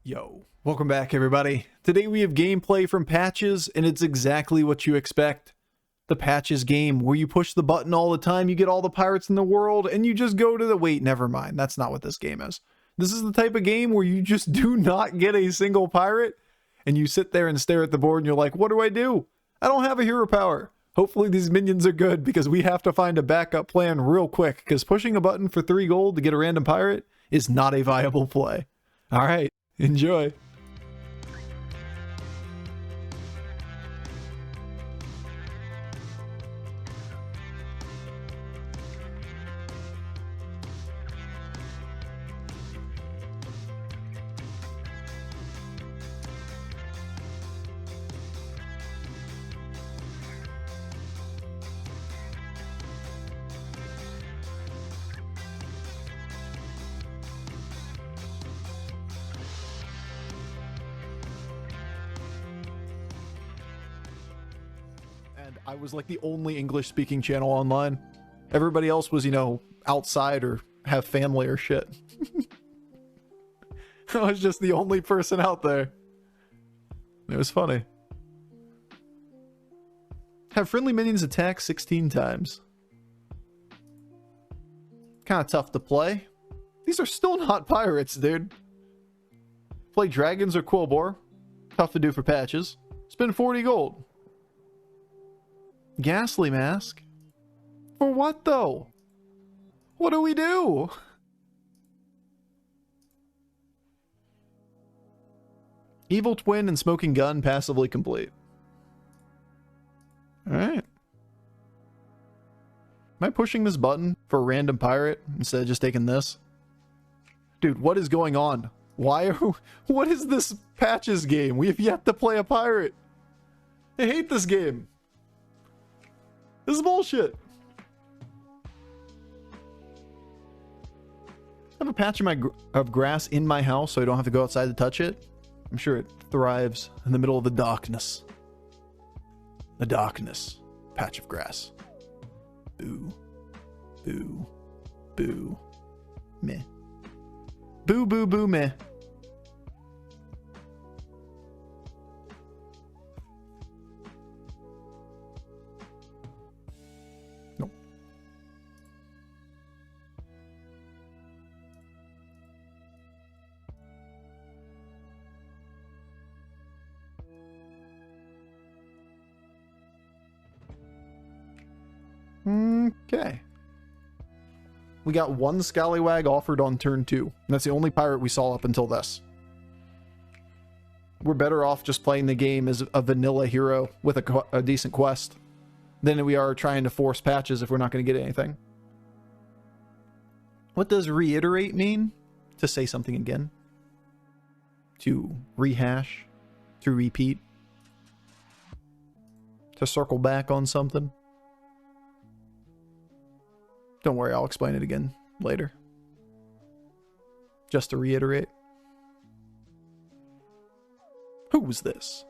Yo, welcome back everybody. Today we have gameplay from Patches, and it's exactly what you expect. The Patches game, where you push the button all the time, you get all the pirates in the world, and you just go to the... Wait, never mind. That's not what this game is. This is the type of game where you just do not get a single pirate, and you sit there and stare at the board, and you're like, what do? I don't have a hero power. Hopefully these minions are good, because we have to find a backup plan real quick, because pushing a button for 3 gold to get a random pirate is not a viable play. Alright. Enjoy. I was like the only English speaking channel online. Everybody else was, you know, outside or have family or shit. I was just the only person out there. It was funny. Have friendly minions attack 16 times. Kind of tough to play. These are still not pirates, dude. Play dragons or Quillbor. Tough to do for Patches. Spend 40 gold. Ghastly Mask? For what, though? What do we do? Evil Twin and Smoking Gun passively complete. Alright. Am I pushing this button for a random pirate instead of just taking this? Dude, what is going on? What is this Patches game? We have yet to play a pirate. I hate this game. This is bullshit. I have a patch of grass in my house so I don't have to go outside to touch it. I'm sure it thrives in the middle of the darkness. The darkness. Patch of grass. Boo. Boo. Boo. Meh. Boo boo boo meh. Okay. We got one Scallywag offered on turn 2. And that's the only pirate we saw up until this. We're better off just playing the game as a vanilla hero with a decent quest than we are trying to force Patches if we're not going to get anything. What does reiterate mean? To say something again? To rehash? To repeat? To circle back on something? Don't worry, I'll explain it again later. Just to reiterate. Who was this?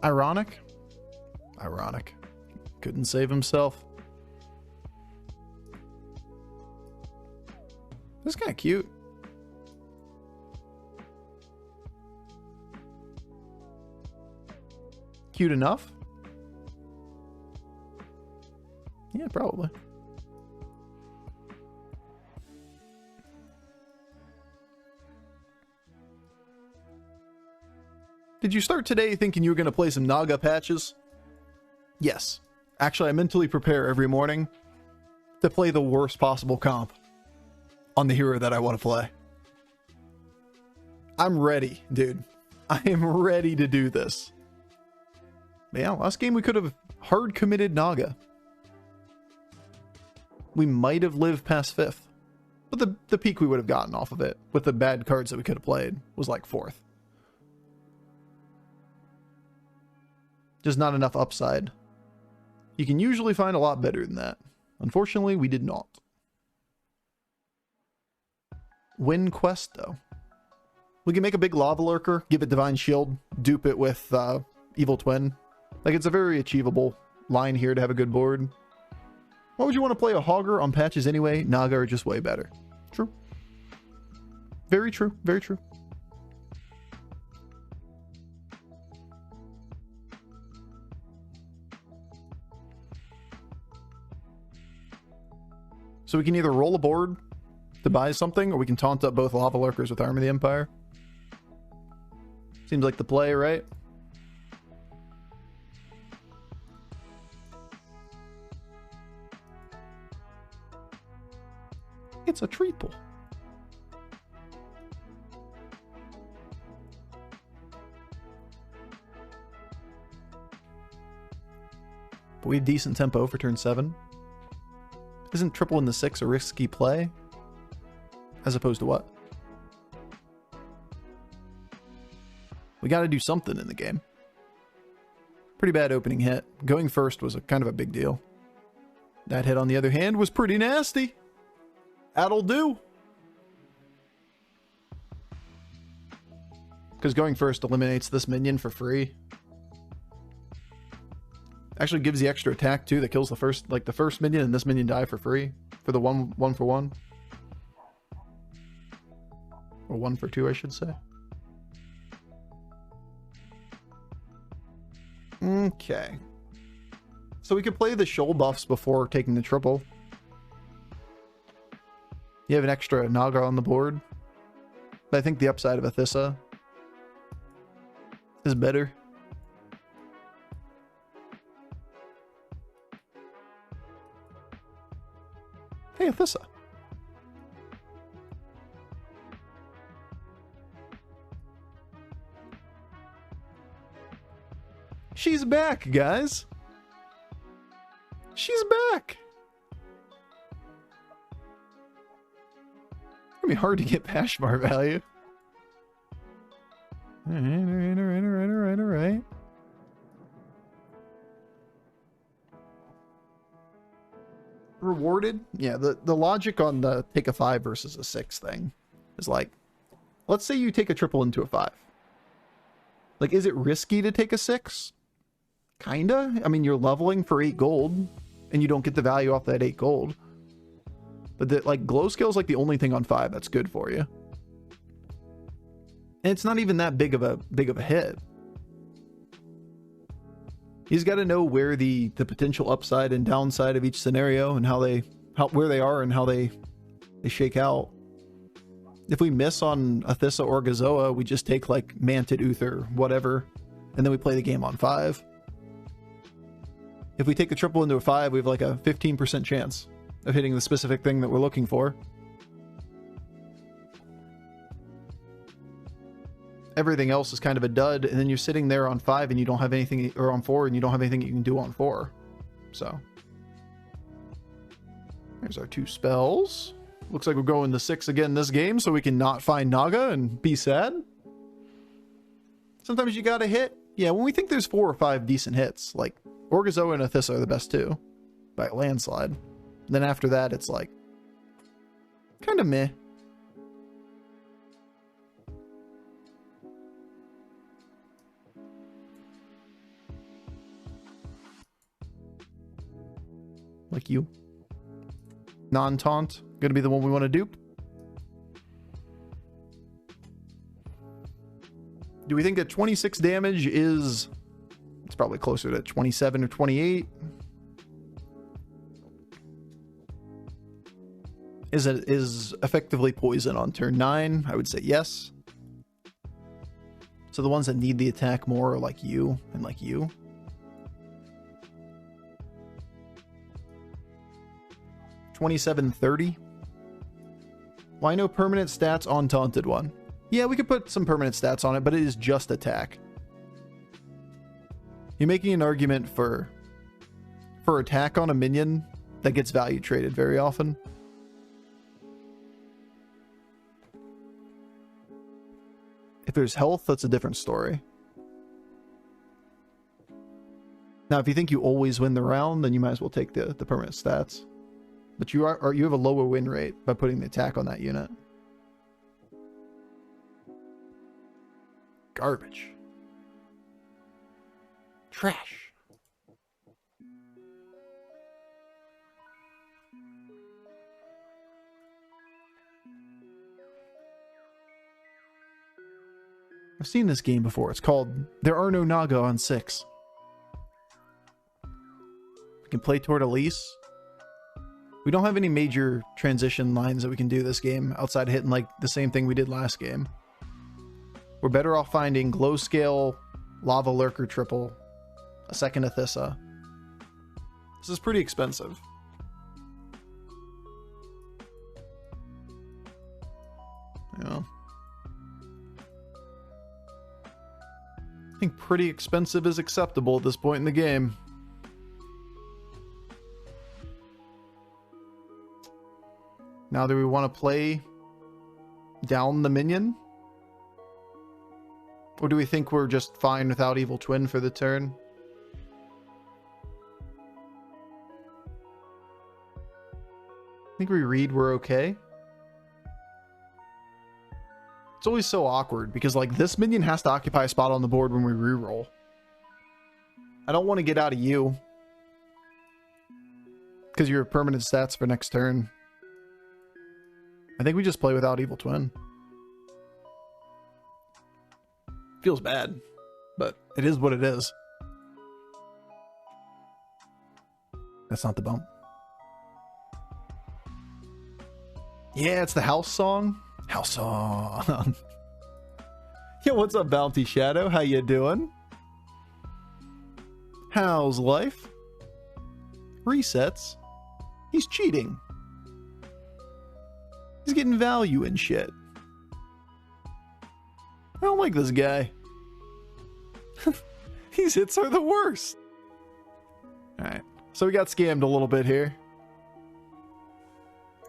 Ironic? Ironic. Couldn't save himself. This is kind of cute. Cute enough? Yeah, probably. Did you start today thinking you were going to play some Naga Patches? Yes. Actually, I mentally prepare every morning to play the worst possible comp on the hero that I want to play. I'm ready, dude. I am ready to do this. Yeah, last game we could have hard committed Naga. We might have lived past 5th. But the peak we would have gotten off of it, with the bad cards that we could have played, was like 4th. Just not enough upside. You can usually find a lot better than that. Unfortunately, we did not. Win quest, though. We can make a big Lava Lurker, give it Divine Shield, dupe it with Evil Twin. Like, it's a very achievable line here to have a good board. Why would you want to play a Hogger on patches anyway? Naga are just way better. True. Very true. Very true. So we can either roll a board to buy something, or we can taunt up both Lava Lurkers with Arm of the Empire. Seems like the play, right? It's a triple. But we have decent tempo for turn 7. Isn't triple in the 6 a risky play? As opposed to what? We got to do something in the game. Pretty bad opening hit. Going first was kind of a big deal. That hit, on the other hand, was pretty nasty. That'll do. Because going first eliminates this minion for free. Actually gives the extra attack too that kills the first, like the first minion, and this minion die for free for the one for one, or 1 for 2, I should say. Okay, so we could play the shoal buffs before taking the triple. You have an extra Naga on the board, but I think the upside of a Thissa is better. Hey, Thissa. She's back, guys. She's back. It's gonna be hard to get Pashmar value. Alright. Rewarded? Yeah, the logic on the take a 5 versus a 6 thing is like, let's say you take a triple into a 5. Like, is it risky to take a 6? Kinda. I mean, you're leveling for 8 gold, and you don't get the value off that 8 gold. But the, like, glow skill is like the only thing on 5 that's good for you. And it's not even that big of a hit. He's got to know where the potential upside and downside of each scenario and where they are and how they shake out. If we miss on a Thissa or Gazoa, we just take like Manted Uther, whatever, and then we play the game on 5. If we take a triple into a 5, we have like a 15% chance of hitting the specific thing that we're looking for. Everything else is kind of a dud, and then you're sitting there on 5 and you don't have anything, or on 4 and you don't have anything you can do on 4. So there's our 2 spells. Looks like we're going to 6 again this game, so we can not find Naga and be sad. Sometimes you gotta hit. Yeah, when we think there's 4 or 5 decent hits, like Orgazoa and Athissa are the best 2 by a landslide. And then after that, it's like kind of meh. Like you. Non-taunt. Gonna be the one we want to dupe. Do we think that 26 damage is... It's probably closer to 27 or 28. Is effectively poison on turn 9? I would say yes. So the ones that need the attack more are like you and like you. 27-30. Why no permanent stats on Taunted one? Yeah, we could put some permanent stats on it, but it is just attack. You're making an argument for attack on a minion that gets value traded very often. If there's health, that's a different story. Now, if you think you always win the round, then you might as well take the permanent stats. But you have a lower win rate by putting the attack on that unit. Garbage. Trash. I've seen this game before. It's called There Are No Naga on 6. We can play toward Elise. We don't have any major transition lines that we can do this game outside of hitting like the same thing we did last game. We're better off finding glow scale, lava lurker triple, a second Athissa. This is pretty expensive. Yeah. I think pretty expensive is acceptable at this point in the game. Now, do we want to play down the minion? Or do we think we're just fine without Evil Twin for the turn? I think we read we're okay. It's always so awkward because like this minion has to occupy a spot on the board when we reroll. I don't want to get out of you because you're permanent stats for next turn. I think we just play without Evil Twin. Feels bad, but it is what it is. That's not the bump. Yeah, it's the house song. House song. Yo, what's up, Bounty Shadow? How you doing? How's life? Resets. He's cheating. He's getting value and shit. I don't like this guy. These hits are the worst. Alright, so we got scammed a little bit here.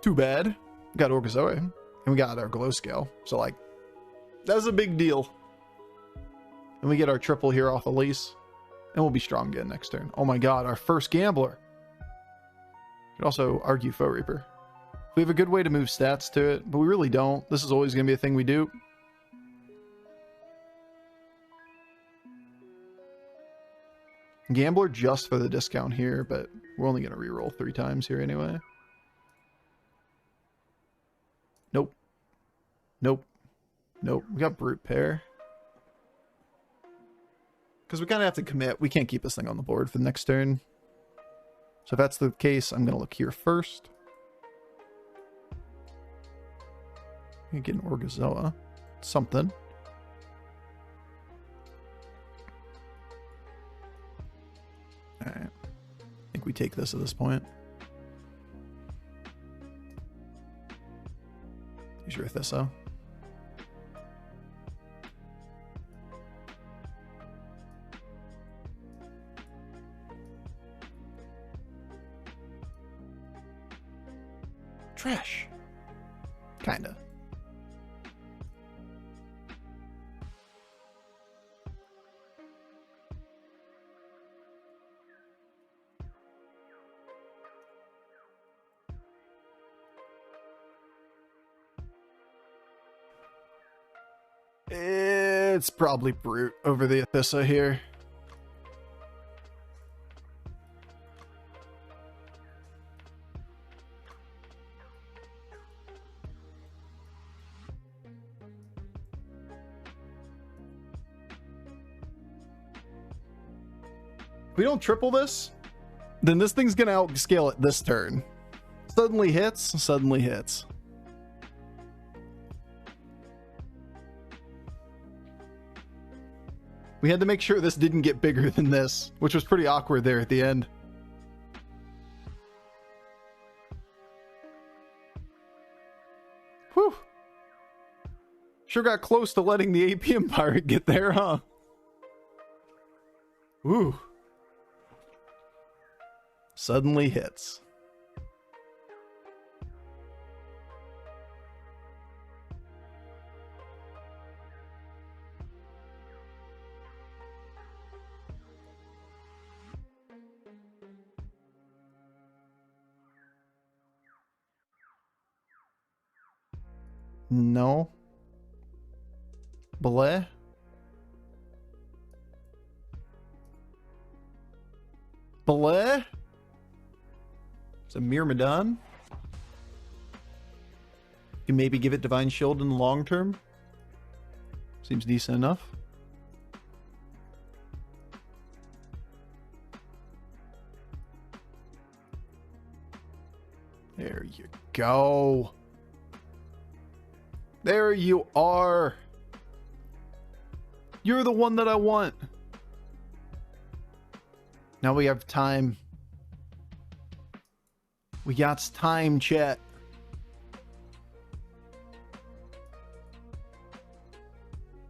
Too bad. We got Orgazoa, and we got our glow scale. So, like, that's a big deal. And we get our triple here off Elise. And we'll be strong again next turn. Oh my god, our first gambler. Could also argue Foe Reaper. We have a good way to move stats to it, but we really don't. This is always going to be a thing we do. Gambler just for the discount here, but we're only going to reroll 3 times here anyway. Nope. Nope. Nope. We got Brute Pair. Because we kind of have to commit. We can't keep this thing on the board for the next turn. So if that's the case, I'm going to look here first. I'm get an Orgazoa. Something. Alright. I think we take this at this point. Use your Athissa. Trash. Kinda. It's probably Brute over the Athissa here. If we don't triple this, then this thing's gonna outscale it this turn. Suddenly hits, suddenly hits. We had to make sure this didn't get bigger than this, which was pretty awkward there at the end. Whew. Sure got close to letting the APM pirate get there, huh? Ooh. Suddenly hits. No. Bleh. Bleh. It's a Myrmidon. You maybe give it Divine Shield in the long term. Seems decent enough. There you go. There you are. You're the one that I want. Now we have time. We got time, chat.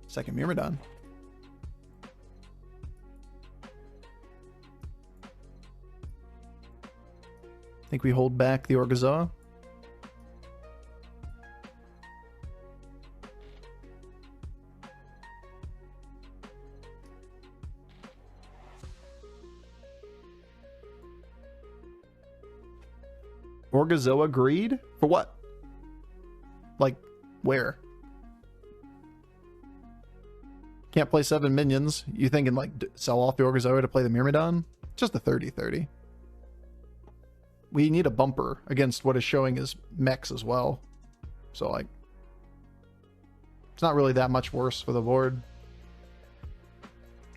Second Myrmidon. Think we hold back the Orgazoa? Orgazoa greed? For what? Like, where? Can't play 7 minions. You thinking, like, sell off the Orgazoa to play the Myrmidon? Just a 30-30. We need a bumper against what is showing as mechs as well. So, like, it's not really that much worse for the board.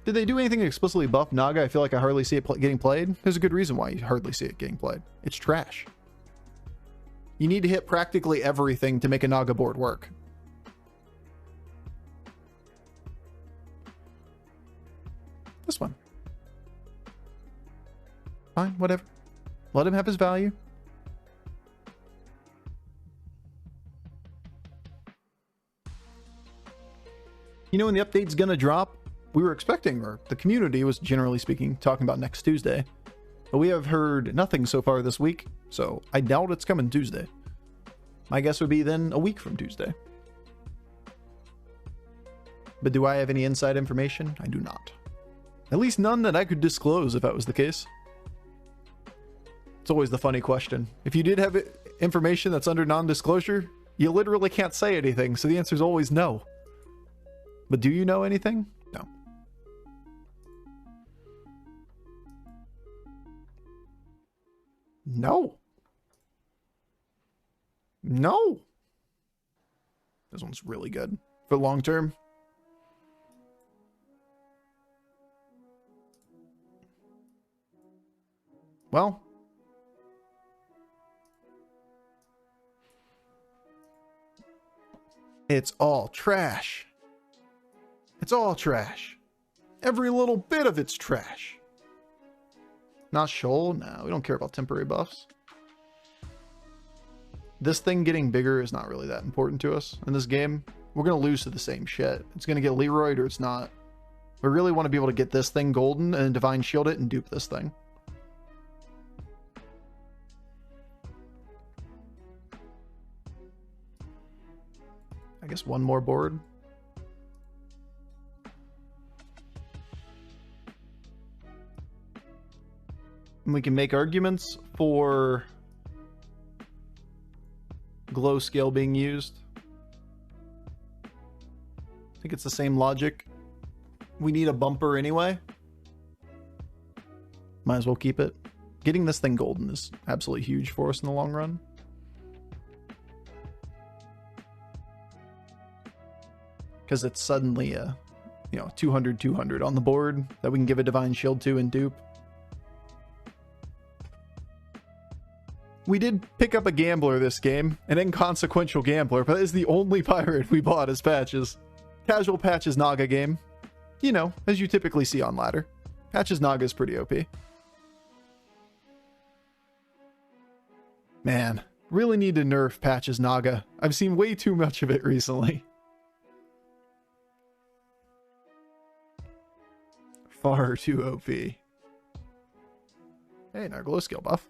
Did they do anything to explicitly buff Naga? I feel like I hardly see it getting played. There's a good reason why you hardly see it getting played. It's trash. You need to hit practically everything to make a Naga board work. This one. Fine, whatever. Let him have his value. You know when the update's gonna drop? We were expecting, or the community was generally speaking, talking about next Tuesday. But we have heard nothing so far this week, so I doubt it's coming Tuesday. My guess would be then a week from Tuesday. But do I have any inside information? I do not. At least none that I could disclose if that was the case. It's always the funny question. If you did have information that's under non-disclosure, you literally can't say anything, so the answer is always no. But do you know anything? No. No. No. This one's really good for long term. Well, it's all trash. It's all trash. Every little bit of it's trash. Not Shoal? No, we don't care about temporary buffs. This thing getting bigger is not really that important to us in this game. We're going to lose to the same shit. It's going to get Leroyed or it's not. We really want to be able to get this thing golden and Divine Shield it and dupe this thing. I guess one more board. And we can make arguments for glow scale being used. I think it's the same logic. We need a bumper anyway. Might as well keep it. Getting this thing golden is absolutely huge for us in the long run. Because it's suddenly a, 200-200 on the board that we can give a Divine Shield to and dupe. We did pick up a Gambler this game, an inconsequential Gambler, but it's the only pirate we bought as patches. Casual Patches Naga game. As you typically see on ladder. Patches Naga is pretty OP. Man, really need to nerf Patches Naga. I've seen way too much of it recently. Far too OP. Hey, our glow scale buff.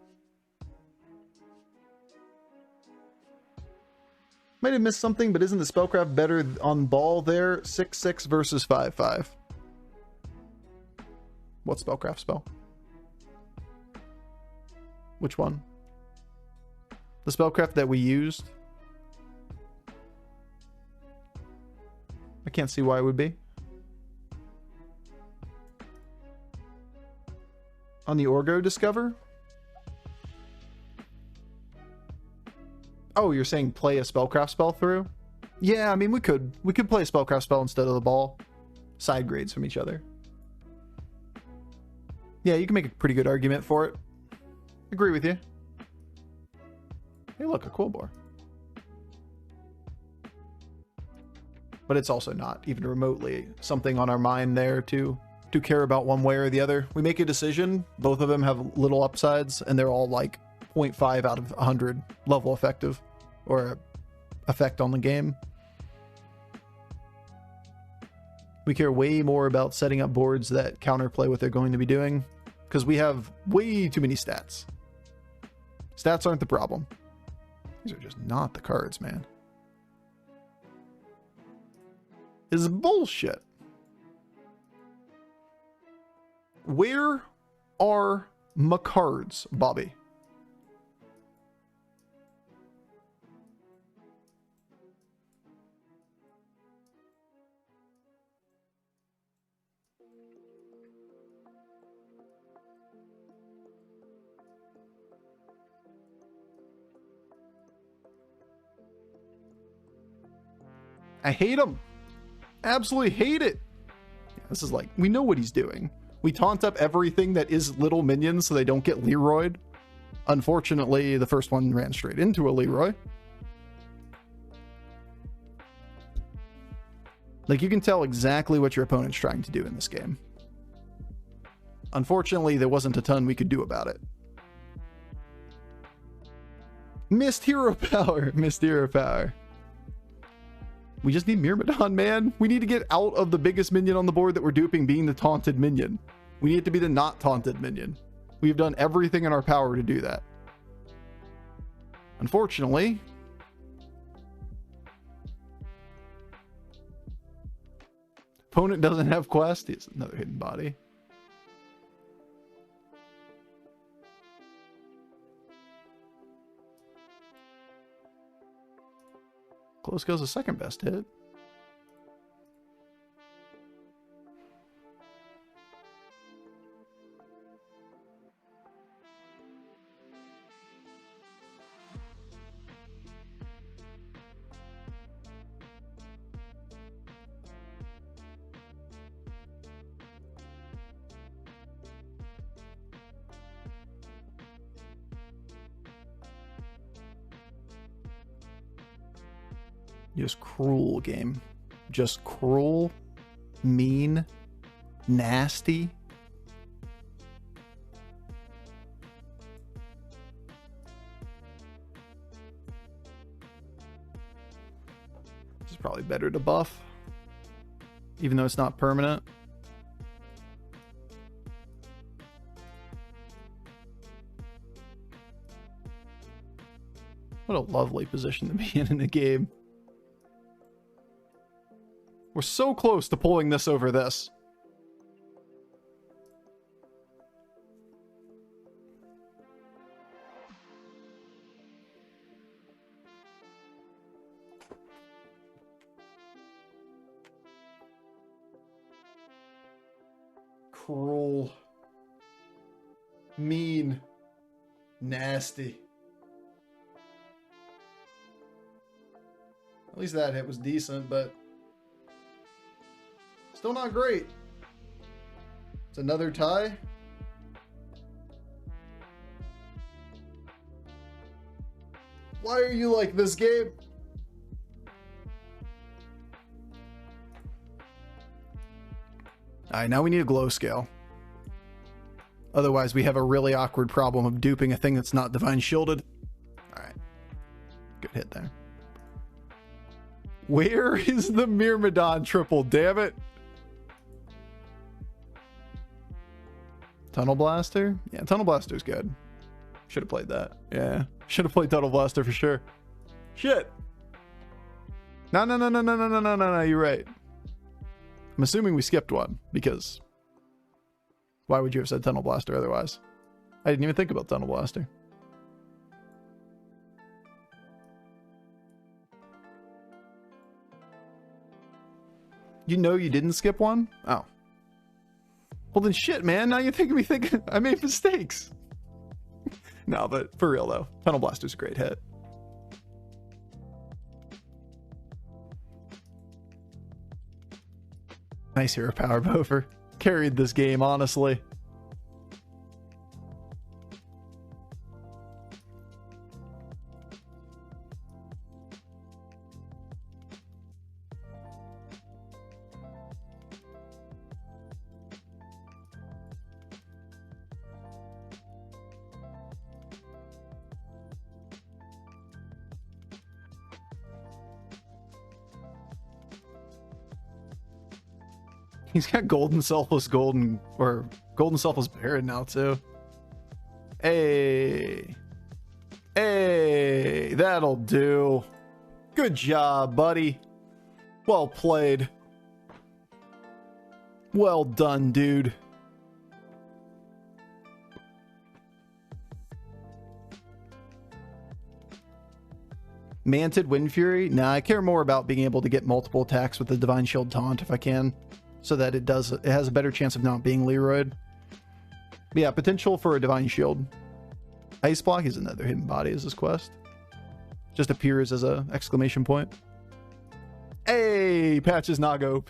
Might have missed something, but isn't the spellcraft better on ball there? 6-6 versus 5-5. What spellcraft spell? Which one? The spellcraft that we used? I can't see why it would be. On the Orgo Discover? Oh, you're saying play a spellcraft spell through? Yeah, I mean, we could play a spellcraft spell instead of the ball. Side grades from each other. Yeah, you can make a pretty good argument for it. Agree with you. Hey, look, a Quillbore. But it's also not even remotely something on our mind there to care about one way or the other. We make a decision. Both of them have little upsides, and they're all like 0.5 out of 100 level effective or effect on the game. We care way more about setting up boards that counterplay what they're going to be doing, because we have way too many stats. Stats aren't the problem. These are just not the cards, man. This is bullshit. Where are my cards, Bobby? I hate him. Absolutely hate it. Yeah, this is like, we know what he's doing. We taunt up everything that is little minions so they don't get Leroyed. Unfortunately, the first one ran straight into a Leroy. Like, you can tell exactly what your opponent's trying to do in this game. Unfortunately, there wasn't a ton we could do about it. Missed hero power. Missed hero power. We just need Myrmidon, man. We need to get out of the biggest minion on the board that we're duping being the taunted minion. We need to be the not taunted minion. We've done everything in our power to do that. Unfortunately, opponent doesn't have quest. It's another hidden body. Close goes the second best hit. Just cruel game. Just cruel, mean, nasty. This is probably better to buff, even though it's not permanent. What a lovely position to be in a game. We're so close to pulling this over this. Cruel. Mean. Nasty. At least that hit was decent, but still not great. It's another tie. Why are you like this game? Alright, now we need a glow scale. Otherwise, we have a really awkward problem of duping a thing that's not divine shielded. Alright. Good hit there. Where is the Myrmidon triple? Damn it. Tunnel Blaster? Yeah, Tunnel Blaster's good. Should have played that. Yeah, should have played Tunnel Blaster for sure. Shit. No, you're right. I'm assuming we skipped one, because why would you have said Tunnel Blaster otherwise? I didn't even think about Tunnel Blaster. You know you didn't skip one? Oh. Well then shit, man. Now you're thinking me thinking I made mistakes. No, but for real though, Tunnel Blaster's a great hit. Nice hero power, Bofur. Carried this game, honestly. He's got golden selfless golden selfless Baron now too. Hey, that'll do. Good job, buddy. Well played. Well done, dude. Manted Wind Fury? Nah, I care more about being able to get multiple attacks with the Divine Shield Taunt if I can, so that it has a better chance of not being Leroyed. But yeah, potential for a Divine Shield. Ice Block is another hidden body as this quest. Just appears as a exclamation point. Hey, Patch is not OP.